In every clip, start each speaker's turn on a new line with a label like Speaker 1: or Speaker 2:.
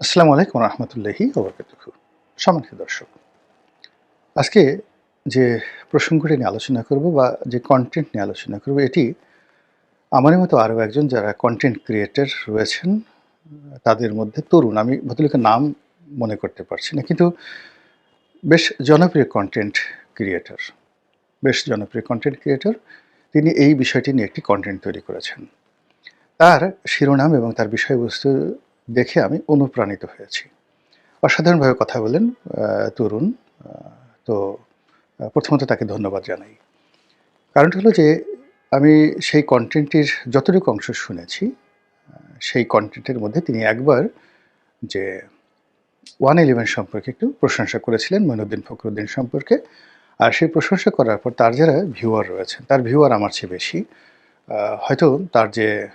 Speaker 1: আসসালামু আলাইকুম রহমতুল্লাহি ওবরাকাতুহু। সম্মানিত দর্শক, আজকে যে প্রসঙ্গটি নিয়ে আলোচনা করব বা যে কন্টেন্ট নিয়ে আলোচনা করব, এটি আমারই মতো আরও একজন যারা কন্টেন্ট ক্রিয়েটর রয়েছেন, তাদের মধ্যে তরুণ, আমি ভদ্রলোকের নাম মনে করতে পারছি না, কিন্তু বেশ জনপ্রিয় কন্টেন্ট ক্রিয়েটর, তিনি এই বিষয়টি নিয়ে একটি কন্টেন্ট তৈরি করেছেন। তার শিরোনাম এবং তার বিষয়বস্তু দেখে আমি অনুপ্রাণিত হয়েছি। অসাধারণভাবে কথা বলেন তরুণ। আ তো প্রথমত তাকে ধন্যবাদ জানাই। কারণটা হলো যে আমি সেই কনটেন্টটির যতটুকু অংশ শুনেছি, আ সেই কনটেন্টের মধ্যে তিনি একবার যে 111 সম্পর্কে একটু প্রশংসা করেছিলেন, মঈনুদ্দিন ফখরুদ্দিন সম্পর্কে। আর সেই প্রশংসা করার পর তার যারা ভিউয়ার রয়েছেন, তার ভিউয়ার আমার চেয়ে বেশি। আ হয়তো তার যে আ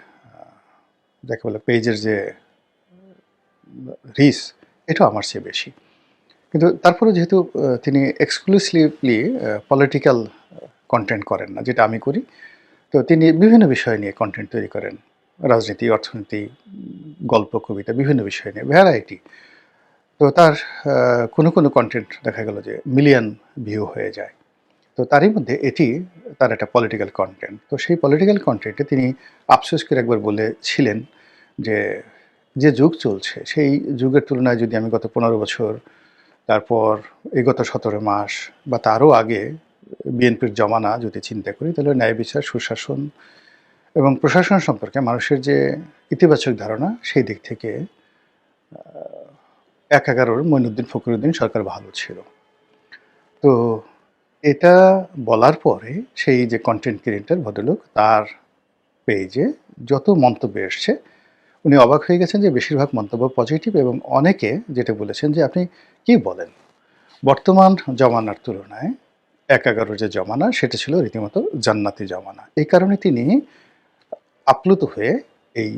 Speaker 1: যাকে বলে পেজের যে রিচ, এটাও আমার চেয়ে বেশি। কিন্তু তারপরেও যেহেতু তিনি এক্সক্লুসিভলি পলিটিক্যাল কনটেন্ট করেন না, যেটা আমি করি। তো তিনি বিভিন্ন বিষয় নিয়ে কনটেন্ট তৈরি করেন। রাজনীতি, অর্থনীতি, গল্প, কবিতা, বিভিন্ন বিষয় নিয়ে ভ্যারাইটি। তো তার কোনো কনটেন্ট দেখা গেল যে মিলিয়ন ভিউ হয়ে যায়। তো তারই মধ্যে এটি তার একটা পলিটিক্যাল কনটেন্ট। তো সেই পলিটিক্যাল কনটেন্টে তিনি আফসোস করে একবার বলেছিলেন যে, যে যুগ চলছে সেই যুগের তুলনায় যদি আমি গত ১৫ বছর, তারপর এই গত ১৭ মাস বা তারও আগে বিএনপির জমানা যদি চিন্তা করি, তাহলে ন্যায় বিচার, সুশাসন এবং প্রশাসন সম্পর্কে মানুষের যে ইতিবাচক ধারণা, সেই দিক থেকে ১/১১ মঈনুদ্দিন ফখরুদ্দিন সরকার ভালো ছিল। তো এটা বলার পরে সেই যে কনটেন্ট ক্রিয়েটর ভদ্রলোক, তার পেজে যত মন্তব্য এসছে, উনি অবাক হয়ে গেছেন যে বেশিরভাগ মন্তব্য পজিটিভ, এবং অনেকে যেটা বলেছেন যে, "আপনি কি বলেন? বর্তমান জমানার তুলনায় ১/১১ যে জমানা, সেটা ছিল রীতিমতো জান্নাতি জমানা।" এই কারণে তিনি আপ্লুত হয়ে এই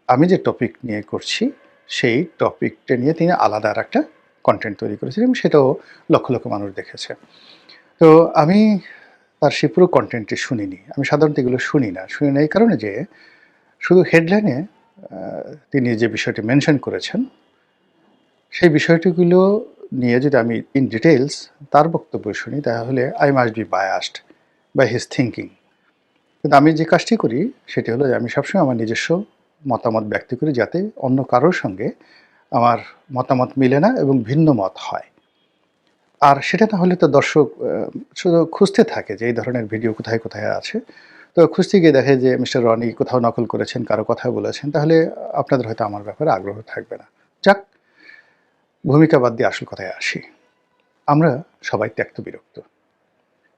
Speaker 1: আমি যে টপিক নিয়ে করছি, সেই টপিকটা নিয়ে তিনি আলাদা আরেকটা কনটেন্ট তৈরি করেছিলেন, এবং সেটাও লক্ষ, লক্ষ মানুষ দেখেছে। তো আমি তার সেই পুরো কনটেন্টটি শুনিনি। আমি সাধারণত এগুলো শুনি না। শুনি না এই কারণে যে শুধু হেডলাইনে আ তিনি যে বিষয়টি মেনশন করেছেন, সেই বিষয়টিগুলো নিয়ে যদি আমি ইন ডিটেইলস তার বক্তব্য শুনি, তাহলে I must be biased by his thinking. কিন্তু আমি যে কাজটি করি সেটি হলো যে আমি সবসময় আমার নিজস্ব মতামত ব্যক্ত করি, যাতে অন্য কারোর সঙ্গে আমার মতামত মিলে না এবং ভিন্ন মত হয়। আর সেটা না হলে তো দর্শক শুধু খুঁজতে থাকে যে এই ধরনের ভিডিও কোথায়, কোথায় আছে। তো খুঁজতে গিয়ে দেখে যে মিস্টার রনি কোথাও নকল করেছেন, কারো কথা বলেছেন, তাহলে আপনাদের হয়তো আমার ব্যাপারে আগ্রহ থাকবে না। যাক, ভূমিকা বাদ দিয়ে আসল কথায় আসি। আমরা সবাই ত্যক্ত বিরক্ত।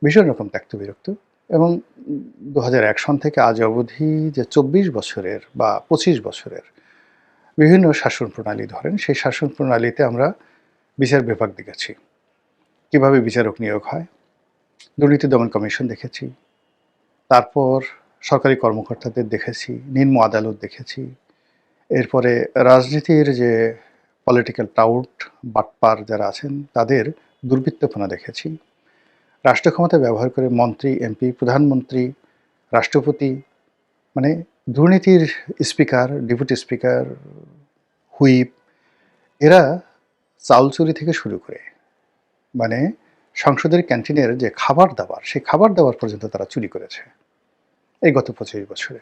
Speaker 1: ভীষণ রকম ত্যক্ত বিরক্ত, এবং ২০০১ সন থেকে আজ অবধি যে ২৪ বছরের বা ২৫ বছরের বিভিন্ন শাসন প্রণালী ধরেন, সেই শাসন প্রণালীতে আমরা বিচার বিভাগ দেখেছি। কিভাবে বিচারক নিয়োগ হয়, দুর্নীতি দমন কমিশন দেখেছি। তারপর সরকারি কর্মকর্তাদের দেখেছি, নিম্ন আদালত দেখেছি। এরপরে রাজনীতির যে পলিটিক্যাল টাউট, বাটপার যারা আছেন, তাদের দুর্বৃত্তপনা দেখেছি। রাষ্ট্র ক্ষমতা ব্যবহার করে মন্ত্রী, এমপি, প্রধানমন্ত্রী, রাষ্ট্রপতি, মানে দুর্নীতির স্পিকার, ডেপুটি স্পিকার, হুইপ, এরা চাউল চুরি থেকে শুরু করে, মানে সংসদের ক্যান্টিনের যে খাবার-দাবার, সেই খাবার-দাবার পর্যন্ত তারা চুরি করেছে এই গত ২৫ বছরে।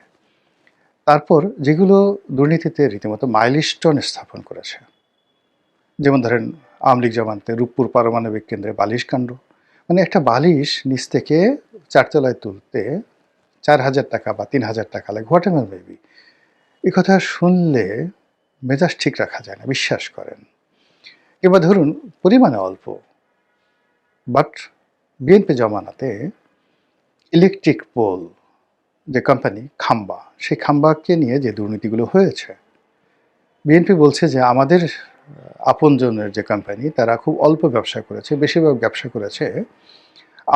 Speaker 1: তারপর যেগুলো দুর্নীতিতে রীতিমতো মাইলস্টোন স্থাপন করেছে, যেমন ধরেন আওয়ামী লীগ জামানাতে রূপপুর পারমাণবিক কেন্দ্রে বালিশ কাণ্ড। মানে একটা বালিশ নিচ থেকে ৪ তলায় তুলতে ৳৪,০০০ বা ৳৩,০০০ লাগে, হোয়াটএভার মেবি। এই কথা শুনলে মেজাজ ঠিক রাখা যায় না, বিশ্বাস করেন। কিংবা ধরুন পরিমাণে অল্প, বাট বিএনপি জমানাতে ইলেকট্রিক পোল যে কোম্পানি, খাম্বা, সেই খাম্বাকে নিয়ে যে দুর্নীতিগুলো হয়েছে, বিএনপি বলছে যে আমাদের আপনজনের যে কোম্পানি, তারা খুব অল্প ব্যবসা করেছে, বেশিরভাগ ব্যবসা করেছে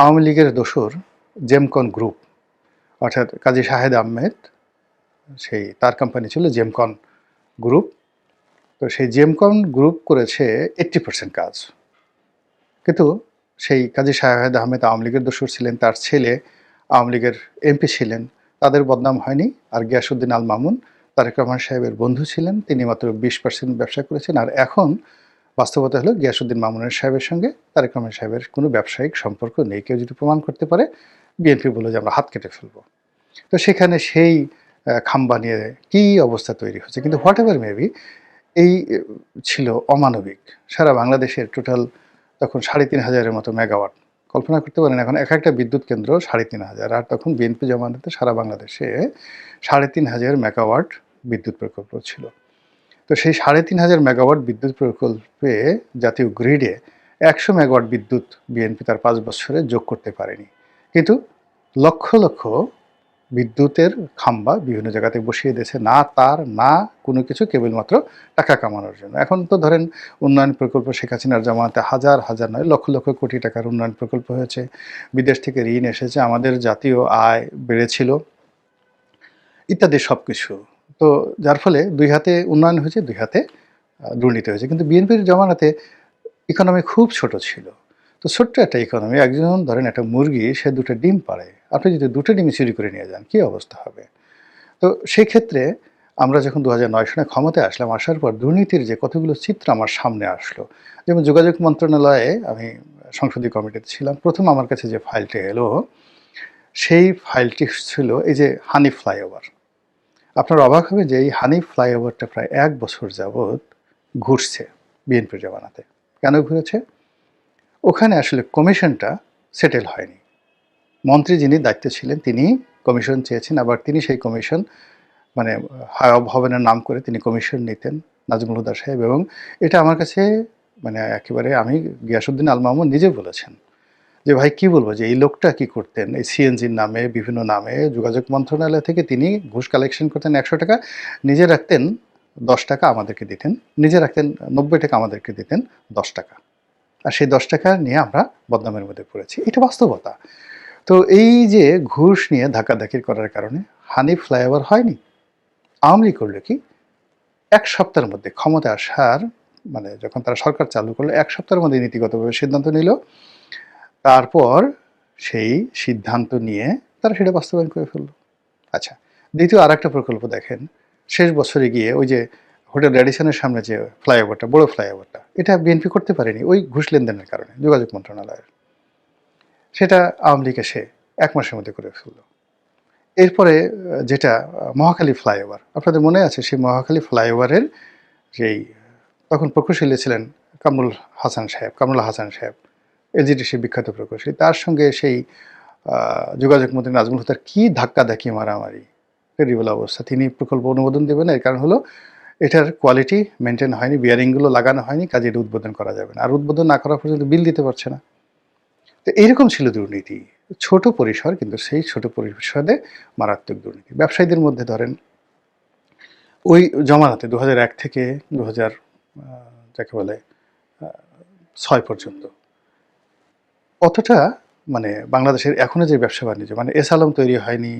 Speaker 1: আওয়ামী লীগের দোসর জেমকন গ্রুপ, অর্থাৎ কাজী শাহেদ আহমেদ, সেই তার কোম্পানি ছিল জেমকন গ্রুপ। তো সেই জেমকন গ্রুপ করেছে 80% কাজ। কিন্তু সেই কাজী শাহেদ আহমেদ আওয়ামী লীগের দোসর ছিলেন, তার ছেলে আওয়ামী লীগের এমপি ছিলেন, তাদের বদনাম হয়নি। আর গিয়াসউদ্দিন আল মামুন তারেক রহমান সাহেবের বন্ধু ছিলেন, তিনি মাত্র 20% ব্যবসা করেছেন। আর এখন বাস্তবতা হলো গিয়াসউদ্দিন মামুনের সাহেবের সঙ্গে তারেক রহমান সাহেবের কোনো ব্যবসায়িক সম্পর্ক নেই। কেউ যদি প্রমাণ করতে পারে, বিএনপি বলল যে আমরা হাত কেটে ফেলব। তো সেখানে সেই খাম্বা নিয়ে কী অবস্থা তৈরি হচ্ছে। কিন্তু হোয়াট এভার মেবি, এই ছিল অমানবিক। সারা বাংলাদেশের টোটাল তখন ৩,৫০০-এর মতো মেগাওয়াট। কল্পনা করতে পারেন এখন একটা বিদ্যুৎ কেন্দ্র ৩,৫০০, আর তখন বিএনপি জমানাতে সারা বাংলাদেশে ৩,৫০০ মেগাওয়াট বিদ্যুৎ প্রকল্প ছিল। তো সেই ৩,৫০০ মেগাওয়াট বিদ্যুৎ প্রকল্পে জাতীয় গ্রিডে ১০০ মেগাওয়াট বিদ্যুৎ বিএনপি তার ৫ বছরে যোগ করতে পারেনি। কিন্তু লক্ষ লক্ষ বিদ্যুতের খাম্বা বিভিন্ন জায়গাতে বসিয়ে দিয়েছে, না তার না কোনো কিছু, কেবলমাত্র টাকা কামানোর জন্য। এখন তো ধরেন উন্নয়ন প্রকল্প শেখ হাসিনার জামানাতে হাজার হাজার নয় লক্ষ লক্ষ কোটি টাকার উন্নয়ন প্রকল্প হয়েছে, বিদেশ থেকে ঋণ এসেছে, আমাদের জাতীয় আয় বেড়েছিল ইত্যাদি সব কিছু। তো যার ফলে দুই হাতে উন্নয়ন হয়েছে, দুই হাতে দুর্নীতি হয়েছে। কিন্তু বিএনপির জমানাতে ইকোনমি খুব ছোট ছিল। তো ছোট্ট একটা ইকোনমি, একজন ধরেন একটা মুরগি সে ২টা ডিম পাড়ে, আপনি যদি ২টা ডিমই চুরি করে নিয়ে যান কী অবস্থা হবে? তো সেক্ষেত্রে আমরা যখন ২০০৯ সনে ক্ষমতায় আসলাম, আসার পর দুর্নীতির যে কতগুলো চিত্র আমার সামনে আসলো। যেমন যোগাযোগ মন্ত্রণালয়ে আমি সংসদীয় কমিটিতে ছিলাম। প্রথম আমার কাছে যে ফাইলটি এলো, সেই ফাইলটি ছিল এই যে হানি ফ্লাইওভার। আপনারা অবাক হবেন যে এই হানি ফ্লাইওভারটা প্রায় ১ বছর যাবৎ ঘুরছে বিএনপির জমানাতে। কেন ঘুরেছে? ওখানে আসলে কমিশনটা সেটেল হয়নি। মন্ত্রী যিনি দায়িত্বে ছিলেন তিনি কমিশন চেয়েছেন, আবার তিনি সেই কমিশন মানে ভবনের নাম করে তিনি কমিশন নিতেন, নাজমুল হুদা সাহেব। এবং এটা আমার কাছে মানে একেবারে আমি গিয়াসউদ্দিন আল মামুন নিজে বলেছেন যে, ভাই কী বলবো, যে এই লোকটা কী করতেন, এই সিএনজির নামে বিভিন্ন নামে যোগাযোগ মন্ত্রণালয় থেকে তিনি ঘুষ কালেকশন করতেন ১০০ টাকা, নিজে রাখতেন ১০ টাকা আমাদেরকে দিতেন, নিজে রাখতেন ৯০ টাকা আমাদেরকে দিতেন ১০ টাকা। আর সেই ১০ টাকা নিয়ে আমরা বদনামের মধ্যে পড়েছি। এটা বাস্তবতা। তো এই যে ঘুষ নিয়ে ধাক্কাধাক্কি করার কারণে হানি ফ্লাইওভার হয়নি। আওয়ামী লীগ করলো কি, ১ সপ্তাহের মধ্যে ক্ষমতায় আসার মানে যখন তারা সরকার চালু করলো ১ সপ্তাহের মধ্যে নীতিগতভাবে সিদ্ধান্ত নিল। তারপর সেই সিদ্ধান্ত নিয়ে তারা সেটা বাস্তবায়ন করে ফেলল। আচ্ছা, দ্বিতীয় আরেকটা প্রকল্প দেখেন, শেষ বছরে গিয়ে ওই যে হোটেল রেডিসনের সামনে যে ফ্লাইওভারটা, বড় ফ্লাইওভারটা, এটা বিএনপি করতে পারেনি ওই ঘুষ লেনদেনের কারণে, যোগাযোগ মন্ত্রণালয়ের। সেটা আওয়ামী লীগ এসে ১ মাসের মধ্যে করে ফেলল। এরপরে যেটা মহাখালী ফ্লাইওভার, আপনাদের মনে আছে সেই মহাখালী ফ্লাইওভারের যেই তখন প্রকৌশলী ছিলেন কামরুল হাসান সাহেব, এলজিডিসির বিখ্যাত প্রকৌশলী, তার সঙ্গে সেই যোগাযোগ মন্ত্রী নাজমুল হুদার কী ধাক্কাধাক্কি মারামারি, টেরিবল অবস্থা। তিনি প্রকল্প অনুমোদন দেবেন না, এর কারণ হলো এটার কোয়ালিটি মেনটেন হয়নি, বিয়ারিংগুলো লাগানো হয়নি, কাজে এটা উদ্বোধন করা যাবে না। আর উদ্বোধন না করা পর্যন্ত বিল দিতে পারছে না। তো এইরকম ছিল দুর্নীতি, ছোট পরিসর, কিন্তু সেই ছোট পরিসরে মারাত্মক দুর্নীতি। ব্যবসায়ীদের মধ্যে ধরেন ওই জমানাতে ২০০১ থেকে ২০০০ যাকে বলে ৬ পর্যন্ত অতটা মানে বাংলাদেশের এখনো যে ব্যবসা বাণিজ্য মানে এসালাম তৈরি হয়নি,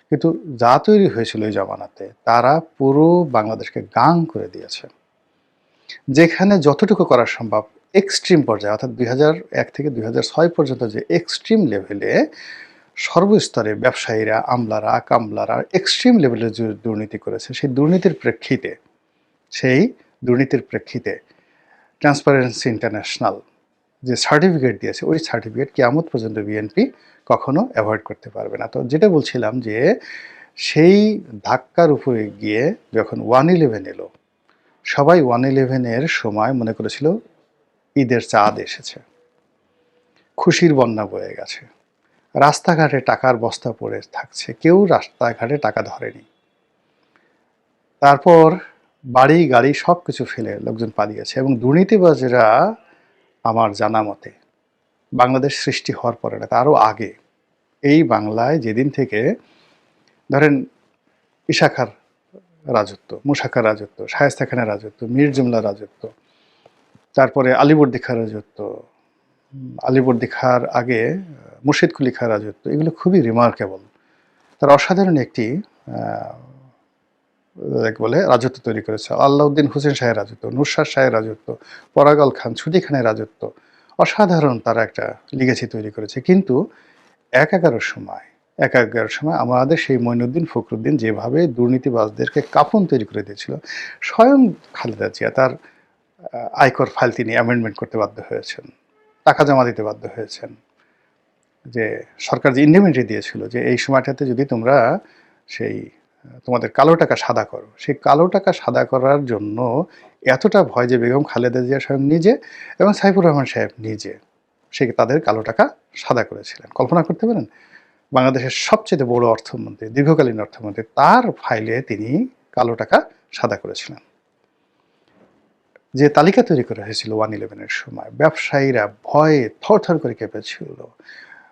Speaker 1: কিন্তু যা তৈরি হয়েছিল ওই জমানাতে তারা পুরো বাংলাদেশকে গাং করে দিয়েছে। যেখানে যতটুকু করা সম্ভব এক্সট্রিম পর্যায়ে, অর্থাৎ ২০০১ থেকে ২০০৬ পর্যন্ত যে এক্সট্রিম লেভেলে সর্বস্তরে ব্যবসায়ীরা, আমলারা, কামলারা এক্সট্রিম লেভেলে যে দুর্নীতি করেছে, সেই দুর্নীতির প্রেক্ষিতে ট্রান্সপারেন্সি ইন্টারন্যাশনাল যে সার্টিফিকেট দিয়েছে, ওই সার্টিফিকেট কিয়ামত পর্যন্ত বিএনপি কখনো অ্যাভয়েড করতে পারবে না। তো যেটা বলছিলাম যে সেই ধাক্কার উপরে গিয়ে যখন 1/11 এলো, সবাই 1/11-এর সময় মনে করেছিল ঈদের চাঁদ এসেছে, খুশির বন্যা বয়ে গেছে, রাস্তাঘাটে টাকার বস্তা পড়ে থাকছে, কেউ রাস্তাঘাটে টাকা ধরেনি। তারপর বাড়ি গাড়ি সব কিছু ফেলে লোকজন পালিয়েছে, এবং দুর্নীতিবাজেরা আমার জানা মতে বাংলাদেশ সৃষ্টি হওয়ার পরে না, তারও আগে এই বাংলায় যেদিন থেকে ধরেন ইশাখার রাজত্ব, মুশাখার রাজত্ব, শায়েস্তা খানের রাজত্ব, মীর জুমলার রাজত্ব, তারপরে আলীবর্দী খাঁর রাজত্ব, আলীবর্দী খাঁর আগে মুর্শিদ কুলি খাঁর রাজত্ব, এগুলো খুবই রিমার্কেবল। তার অসাধারণ একটি বলে রাজত্ব তৈরি করেছে। আল্লাউদ্দিন হোসেন শাহের রাজত্ব, নুরশাহ শাহের রাজত্ব, পরাগল খান, ছুটি খানের রাজত্ব, অসাধারণ তারা একটা লিগেসি তৈরি করেছে। কিন্তু ১/১১-র সময় একাগ্রের সময় আমাদের সেই মঈনুদ্দিন ফখরুদ্দিন যেভাবে দুর্নীতিবাজদেরকে কাফন তৈরি করে দিয়েছিল, স্বয়ং খালেদা জিয়া তার আয়কর ফাইল তিনি অ্যামেন্ডমেন্ট করতে বাধ্য হয়েছেন, টাকা জমা দিতে বাধ্য হয়েছেন, যে সরকার যে ইন্ডিমেন্টারি দিয়েছিল যে এই সময়টাতে যদি তোমরা সেই তোমাদের কালো টাকা সাদা করো, সেই কালো টাকা সাদা করার জন্য এতটা ভয় যে বেগম খালেদা জিয়া স্বয়ং নিজে এবং সাইফুর রহমান সাহেব নিজে সে তাদের কালো টাকা সাদা করেছিলেন। কল্পনা করতে পারেন, বাংলাদেশের সবচেয়ে বড় অর্থমন্ত্রী, দীর্ঘকালীন অর্থমন্ত্রী, তার ফাইলে তিনি কালো টাকা সাদা করেছিলেন। যে তালিকা তৈরি করা হয়েছিল 1/11-এর সময়, ব্যবসায়ীরা ভয়ে থরথর করে কেঁপেছিল।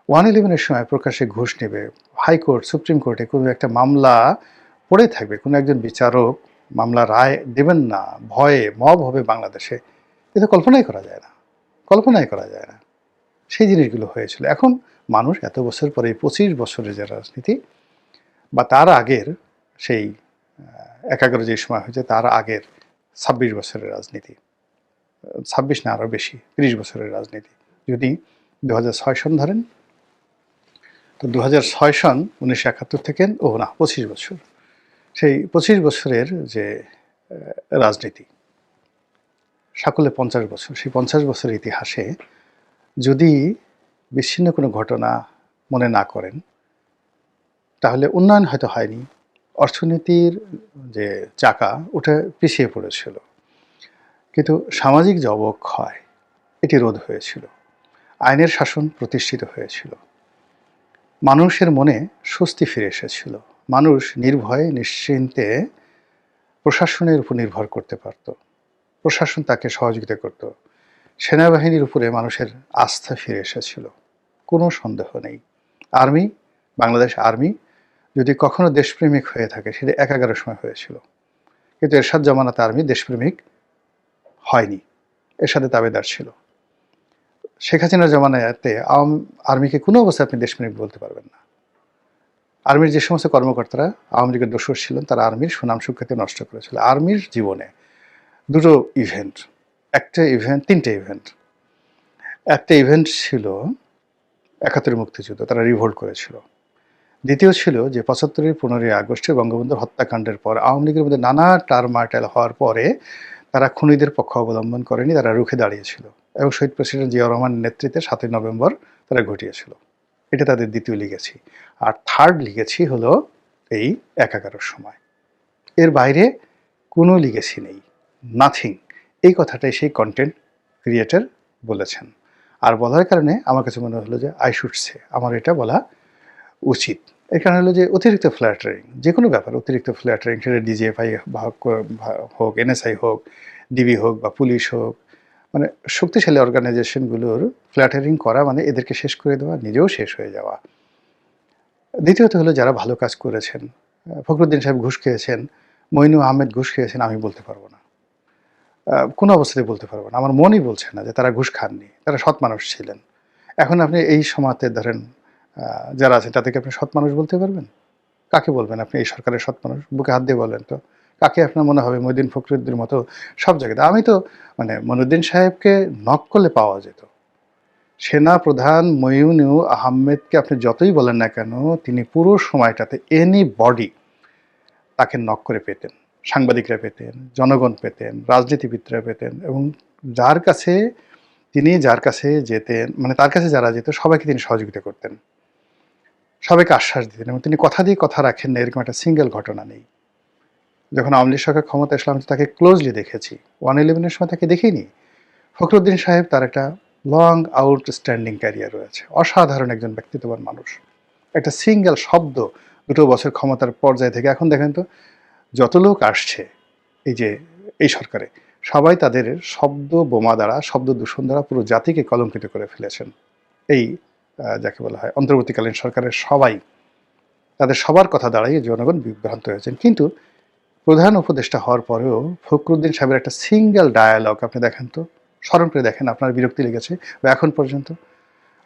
Speaker 1: 1/11-এর সময় প্রকাশ্যে ঘুষ নেবে, হাইকোর্ট, সুপ্রিম কোর্টে কোনো একটা মামলা পড়ে থাকবে, কোনো একজন বিচারক মামলা রায় দেবেন না, ভয়ে মব হবে বাংলাদেশে, এটা কল্পনাই করা যায় না, কল্পনাই করা যায় না। সেই জিনিসগুলো হয়েছিল। এখন মানুষ এত বছর পরে 25 বছরের যে রাজনীতি বা তার আগের সেই 11 যে সময় হয়েছে তার আগের 26 বছরের রাজনীতি, 26 না আরও বেশি, 30 বছরের রাজনীতি যদি 2006 সন ধরেন, তো 2006 সন 1971 থেকে 25 বছর, সেই 25 বছরের যে রাজনীতি সকলে 50 বছর, সেই 50 বছরের ইতিহাসে যদি বিচ্ছিন্ন কোনো ঘটনা মনে না করেন তাহলে উন্নয়ন হয়তো হয়নি, অর্থনীতির যে চাকা ওটা পিছিয়ে পড়েছিল, কিন্তু সামাজিক যে অবক্ষয় এটি রোধ হয়েছিল, আইনের শাসন প্রতিষ্ঠিত হয়েছিল, মানুষের মনে স্বস্তি ফিরে এসেছিল, মানুষ নির্ভয়ে নিশ্চিন্তে প্রশাসনের উপর নির্ভর করতে পারত, প্রশাসন তাকে সহযোগিতা করত, সেনাবাহিনীর উপরে মানুষের আস্থা ফিরে এসেছিল, কোনো সন্দেহ নেই। আর্মি, বাংলাদেশ আর্মি যদি কখনো দেশপ্রেমিক হয়ে থাকে সেটা 11 সময় হয়েছিল, কিন্তু এরশাদ জামানাতে আর্মি দেশপ্রেমিক হয়নি, এর সাথে তাবেদার ছিল। শেখ হাসিনার জামানাতে আর্মিকে কোনো অবস্থায় আপনি দেশপ্রেমিক বলতে পারবেন না। আর্মির যে সমস্ত কর্মকর্তারা আওয়ামী লীগের দোসর ছিলেন তারা আর্মির সুনাম সুখ্যাতি নষ্ট করেছিল। আর্মির জীবনে দুটো ইভেন্ট, তিনটে ইভেন্ট। একটা ইভেন্ট ছিল 71 মুক্তিযুদ্ধ, তারা রিভোল্ট করেছিল। দ্বিতীয় ছিল যে 75-এর 15ই আগস্টে বঙ্গবন্ধুর হত্যাকাণ্ডের পর আওয়ামী লীগের মধ্যে নানা টার্মাটাইল হওয়ার পরে তারা খুনিদের পক্ষ অবলম্বন করেনি, তারা রুখে দাঁড়িয়েছিল এবং শহীদ প্রেসিডেন্ট জিয়াউর রহমানের নেতৃত্বে 7ই নভেম্বর তারা ঘটিয়েছিল। এটা তাদের দ্বিতীয় লিগেছি। আর থার্ড লিগেছি হলো এই 11 সময়। এর বাইরে কোনো লিগেছি নেই, নাথিং। এই কথাটাই সেই কন্টেন্ট ক্রিয়েটর বলেছেন। আর বলার কারণে আমার কাছে মনে হলো যে আই শুড সে, আমার এটা বলা উচিত। এর কারণ হলো যে অতিরিক্ত ফ্ল্যাটারিং, যে কোনো ব্যাপার অতিরিক্ত ফ্ল্যাটারিং, সেটা ডিজিএফআই হোক, এনএসআই হোক, ডিবি হোক বা পুলিশ হোক, মানে শক্তিশালী অর্গানাইজেশনগুলোর ফ্ল্যাটারিং করা মানে এদেরকে শেষ করে দেওয়া, নিজেও শেষ হয়ে যাওয়া। দ্বিতীয়ত হলো যারা ভালো কাজ করেছেন, ফখরুদ্দিন সাহেব ঘুষ খেয়েছেন, মইনু আহমেদ ঘুষ খেয়েছেন, আমি বলতে পারবো না, কোনো অবস্থাতেই বলতে পারবো না, আমার মনই বলছে না যে তারা ঘুষ খাননি, তারা সৎ মানুষ ছিলেন। এখন আপনি এই সময়তে ধরেন যারা আছেন তাদেরকে আপনি সৎ মানুষ বলতে পারবেন? কাকে বলবেন আপনি এই সরকারের সৎ মানুষ? বুকে হাত দিয়ে বলেন তো, কাকে আপনার মনে হবে মইনুদ্দিন ফখরুদ্দিনের মতো সব জায়গাতে? আমি তো মানে মইনুদ্দিন সাহেবকে নক করলে পাওয়া যেত। সেনা প্রধান মইনু আহমেদকে আপনি যতই বলেন না কেন, তিনি পুরো সময়টাতে এনি বডি তাকে নক করে পেতেন, সাংবাদিকরা পেতেন, জনগণ পেতেন, রাজনীতিবিদরা পেতেন, এবং যার কাছে যেতেন, মানে তার কাছে যারা যেত সবাইকে তিনি সহযোগিতা করতেন, সবাইকে আশ্বাস দিতেন, এবং তিনি কথা দিয়ে কথা রাখেন না এরকম একটা সিঙ্গেল ঘটনা নেই। যখন আওয়ামী লীগ সরকার ক্ষমতা আসলাম তাকে ক্লোজলি দেখেছি, 1/11-এর সময় তাকে দেখিনি। ফখরুদ্দিন সাহেব তার একটা লং আউটস্ট্যান্ডিং ক্যারিয়ার রয়েছে, অসাধারণ একজন ব্যক্তিত্ববান মানুষ। একটা সিঙ্গেল শব্দ 2 বছর ক্ষমতার পর্যায়ে থেকে এখন দেখেন তো যত লোক আসছে এই সরকারে, সবাই তাদের শব্দ বোমা দ্বারা, শব্দ দূষণ দ্বারা পুরো জাতিকে কলঙ্কিত করে ফেলেছেন। এই যাকে বলা হয় অন্তর্বর্তীকালীন সরকারের সবাই, তাদের সবার কথা দাঁড়াই জনগণ বিভ্রান্ত হয়েছেন। কিন্তু প্রধান উপদেষ্টা হওয়ার পরেও ফখরুদ্দিন সাহেবের একটা সিঙ্গেল ডায়ালগ আপনি দেখেন তো, স্মরণ করে দেখেন, আপনার বিরক্তি লেগেছে বা এখন পর্যন্ত?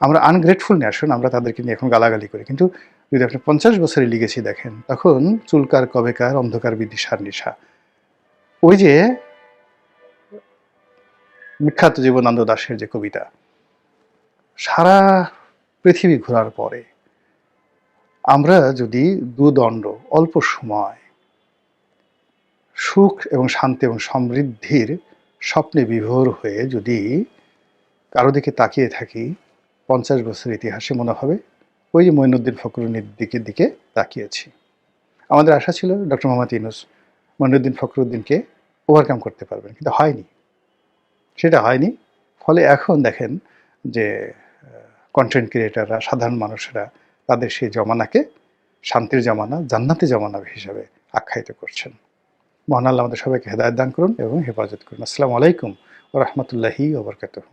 Speaker 1: আমরা আনগ্রেটফুল নেশন, আমরা তাদেরকে নিয়ে এখন গালাগালি করি, কিন্তু যদি আপনি 50 বছরে লিগেছি দেখেন, তখন চুলকার কবেকার অন্ধকার বিদিশার নিশা, ওই যে বিখ্যাত জীবনানন্দ দাশের যে কবিতা, সারা পৃথিবী ঘোরার পরে আমরা যদি দুদণ্ড অল্প সময় সুখ এবং শান্তি এবং সমৃদ্ধির স্বপ্নে বিভোর হয়ে যদি কারো দিকে তাকিয়ে থাকি, ৫০ বছর ইতিহাসে মনে হবে ওই যে মঈনুদ্দিন ফখরুদ্দীনের দিকে তাকিয়েছি। আমাদের আশা ছিল ডক্টর মোহাম্মদ ইউনূস মঈনুদ্দিন ফখরুদ্দীনকে ওভারকাম করতে পারবেন, কিন্তু হয়নি, সেটা হয়নি। ফলে এখন দেখেন যে কন্টেন্ট ক্রিয়েটাররা, সাধারণ মানুষেরা তাদের সেই জমানাকে শান্তির জমানা, জান্নাতি জমানা হিসাবে আখ্যায়িত করছেন। মহান আল্লাহ আমাদের সবাইকে হেদায়েত দান করুন এবং হেফাজত করুন। আসসালামু আলাইকুম ওয়া রাহমাতুল্লাহি ওয়া বারাকাতুহু।